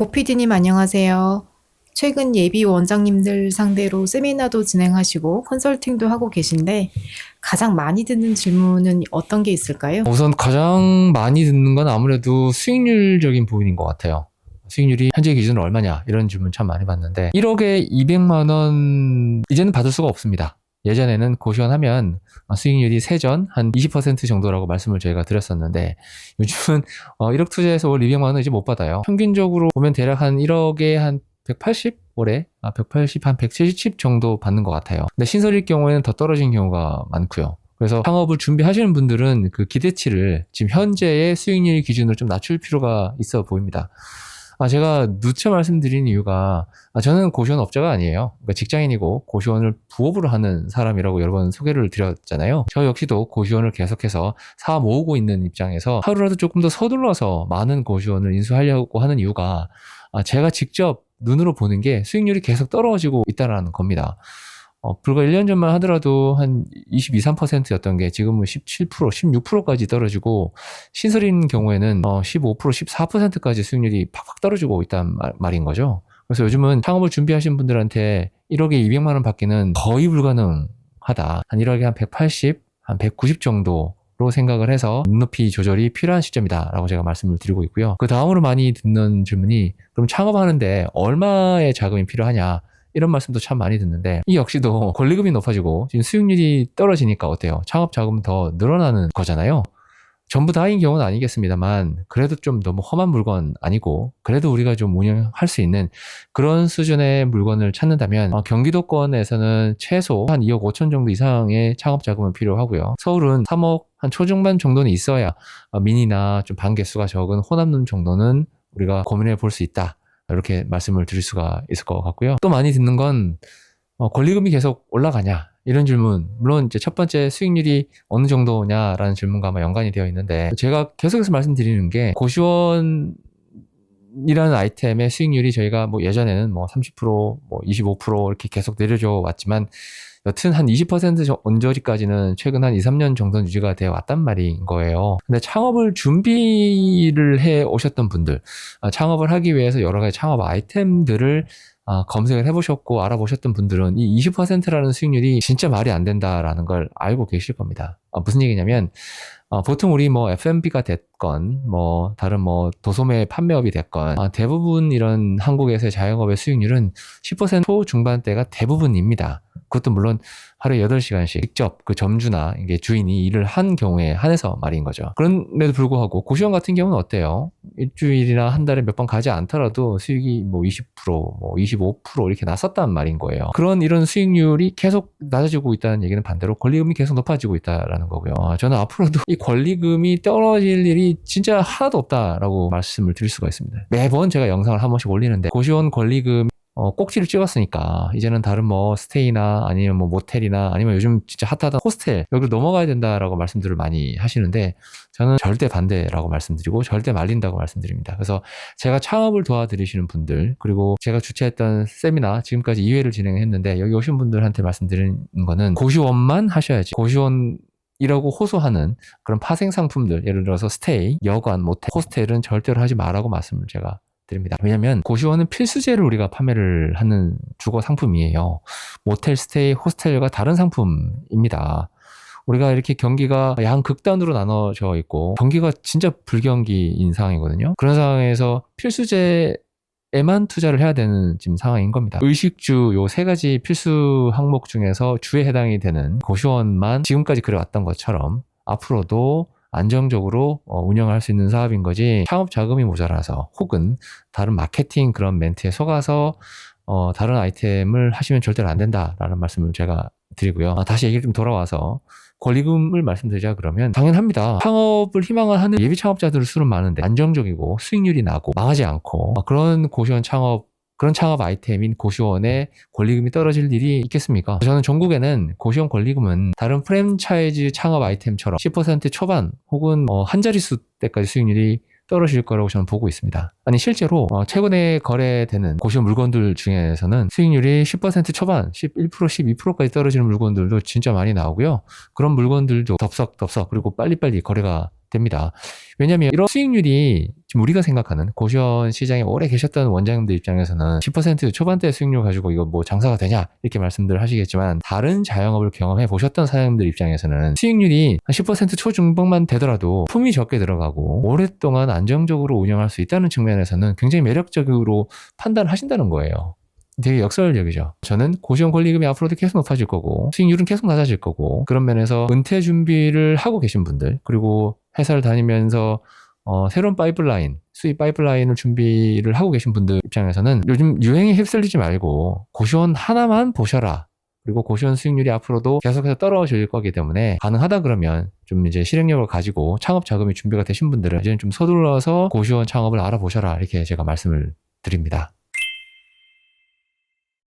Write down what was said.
고피디님 안녕하세요. 최근 예비 원장님들 상대로 세미나도 진행하시고 컨설팅도 하고 계신데 가장 많이 듣는 질문은 어떤 게 있을까요? 우선 가장 많이 듣는 건 아무래도 수익률적인 부분인 것 같아요. 수익률이 현재 기준으로 얼마냐 이런 질문 참 많이 받는데 1억에 200만 원 이제는 받을 수가 없습니다. 예전에는 고시원하면 수익률이 세전 한 20% 정도라고 말씀을 저희가 드렸었는데 요즘은 1억 투자해서 월 200만 원 이제 못 받아요. 평균적으로 보면 대략 한 1억에 한 180? 올해 180, 한 170 정도 받는 것 같아요. 근데 신설일 경우에는 더 떨어진 경우가 많고요. 그래서 창업을 준비하시는 분들은 그 기대치를 지금 현재의 수익률 기준으로 좀 낮출 필요가 있어 보입니다. 제가 누차 말씀드린 이유가 저는 고시원 업자가 아니에요. 그러니까 직장인이고 고시원을 부업으로 하는 사람이라고 여러 번 소개를 드렸잖아요. 저 역시도 고시원을 계속해서 사 모으고 있는 입장에서 하루라도 조금 더 서둘러서 많은 고시원을 인수하려고 하는 이유가 제가 직접 눈으로 보는 게 수익률이 계속 떨어지고 있다는 겁니다. 불과 1년 전만 하더라도 한 22, 3%였던 게 지금은 17%, 16%까지 떨어지고 신설인 경우에는 15%, 14%까지 수익률이 팍팍 떨어지고 있단 말인 거죠. 그래서 요즘은 창업을 준비하신 분들한테 1억에 200만 원 받기는 거의 불가능하다. 한 1억에 한 180, 한 190 정도 로 생각을 해서 눈높이 조절이 필요한 시점이다라고 제가 말씀을 드리고 있고요. 그 다음으로 많이 듣는 질문이 그럼 창업하는데 얼마의 자금이 필요하냐 이런 말씀도 참 많이 듣는데 이 역시도 권리금이 높아지고 지금 수익률이 떨어지니까 어때요? 창업 자금 더 늘어나는 거잖아요. 전부 다인 경우는 아니겠습니다만 그래도 좀 너무 험한 물건 아니고 그래도 우리가 좀 운영할 수 있는 그런 수준의 물건을 찾는다면 경기도권에서는 최소 한 2억 5천 정도 이상의 창업 자금은 필요하고요. 서울은 3억 한 초중반 정도는 있어야 민이나 좀 반개수가 적은 호남룸 정도는 우리가 고민해 볼 수 있다. 이렇게 말씀을 드릴 수가 있을 것 같고요. 또 많이 듣는 건 권리금이 계속 올라가냐 이런 질문. 물론 이제 첫 번째 수익률이 어느 정도냐라는 질문과 아마 연관이 되어 있는데 제가 계속해서 말씀드리는 게 고시원이라는 아이템의 수익률이 저희가 뭐 예전에는 뭐 30%, 뭐 25% 이렇게 계속 내려져 왔지만 여튼 한 20% 언저리까지는 최근 한 2, 3년 정도는 유지가 되어 왔단 말인 거예요. 근데 창업을 준비를 해 오셨던 분들, 창업을 하기 위해서 여러 가지 창업 아이템들을 검색을 해보셨고 알아보셨던 분들은 이 20%라는 수익률이 진짜 말이 안 된다라는 걸 알고 계실 겁니다. 무슨 얘기냐면 보통 우리 뭐 F&B가 됐건 뭐 다른 뭐 도소매 판매업이 됐건 대부분 이런 한국에서의 자영업의 수익률은 10% 초중반대가 대부분입니다. 그것도 물론 하루에 8시간씩 직접 그 점주나 이게 주인이 일을 한 경우에 한해서 말인 거죠. 그런데도 불구하고 고시원 같은 경우는 어때요? 일주일이나 한 달에 몇 번 가지 않더라도 수익이 뭐 20%, 뭐 25% 이렇게 났었단 말인 거예요. 이런 수익률이 계속 낮아지고 있다는 얘기는 반대로 권리금이 계속 높아지고 있다라는 거고요. 저는 앞으로도 이 권리금이 떨어질 일이 진짜 하나도 없다라고 말씀을 드릴 수가 있습니다. 매번 제가 영상을 한 번씩 올리는데 고시원 권리금 꼭지를 찍었으니까 이제는 다른 뭐 스테이나 아니면 뭐 모텔이나 아니면 요즘 진짜 핫하던 호스텔 여기로 넘어가야 된다라고 말씀들을 많이 하시는데 저는 절대 반대라고 말씀드리고 절대 말린다고 말씀드립니다. 그래서 제가 창업을 도와드리시는 분들 그리고 제가 주최했던 세미나 지금까지 2회를 진행했는데 여기 오신 분들한테 말씀드리는 거는 고시원만 하셔야지 고시원이라고 호소하는 그런 파생 상품들 예를 들어서 스테이, 여관, 모텔, 호스텔은 절대로 하지 말라고 말씀을 제가 드립니다. 왜냐면 고시원은 필수제를 우리가 판매를 하는 주거 상품이에요. 모텔, 스테이, 호스텔과 다른 상품입니다. 우리가 이렇게 경기가 양극단으로 나눠져 있고 경기가 진짜 불경기인 상황이거든요. 그런 상황에서 필수제에만 투자를 해야 되는 지금 상황인 겁니다. 의식주 요 세 가지 필수 항목 중에서 주에 해당이 되는 고시원만 지금까지 그래왔던 것처럼 앞으로도 안정적으로 운영할 수 있는 사업인 거지 창업 자금이 모자라서 혹은 다른 마케팅 그런 멘트에 속아서 다른 아이템을 하시면 절대로 안 된다라는 말씀을 제가 드리고요. 다시 얘기를 좀 돌아와서 권리금을 말씀드리자 그러면 당연합니다. 창업을 희망을 하는 예비 창업자들 수는 많은데 안정적이고 수익률이 나고 망하지 않고 그런 고시원 창업 그런 창업 아이템인 고시원의 권리금이 떨어질 일이 있겠습니까? 저는 전국에는 고시원 권리금은 다른 프랜차이즈 창업 아이템처럼 10% 초반 혹은 한 자릿수 때까지 수익률이 떨어질 거라고 저는 보고 있습니다. 아니 실제로 최근에 거래되는 고시원 물건들 중에서는 수익률이 10% 초반, 11%, 12%까지 떨어지는 물건들도 진짜 많이 나오고요. 그런 물건들도 덥석덥석 그리고 빨리빨리 거래가 됩니다. 왜냐하면 이런 수익률이 지금 우리가 생각하는 고시원 시장에 오래 계셨던 원장님들 입장에서는 10% 초반대 수익률 가지고 이거 뭐 장사가 되냐 이렇게 말씀들 하시겠지만, 다른 자영업을 경험해 보셨던 사장님들 입장에서는 수익률이 한 10% 초중반만 되더라도 품이 적게 들어가고 오랫동안 안정적으로 운영할 수 있다는 측면에서는 굉장히 매력적으로 판단하신다는 거예요. 되게 역설적이죠. 저는 고시원 권리금이 앞으로도 계속 높아질 거고 수익률은 계속 낮아질 거고, 그런 면에서 은퇴 준비를 하고 계신 분들, 그리고 회사를 다니면서 새로운 파이프라인, 수입 파이프라인을 준비를 하고 계신 분들 입장에서는 요즘 유행에 휩쓸리지 말고 고시원 하나만 보셔라. 그리고 고시원 수익률이 앞으로도 계속해서 떨어질 거기 때문에, 가능하다 그러면 좀 이제 실행력을 가지고 창업 자금이 준비가 되신 분들은 이제는 좀 서둘러서 고시원 창업을 알아보셔라, 이렇게 제가 말씀을 드립니다.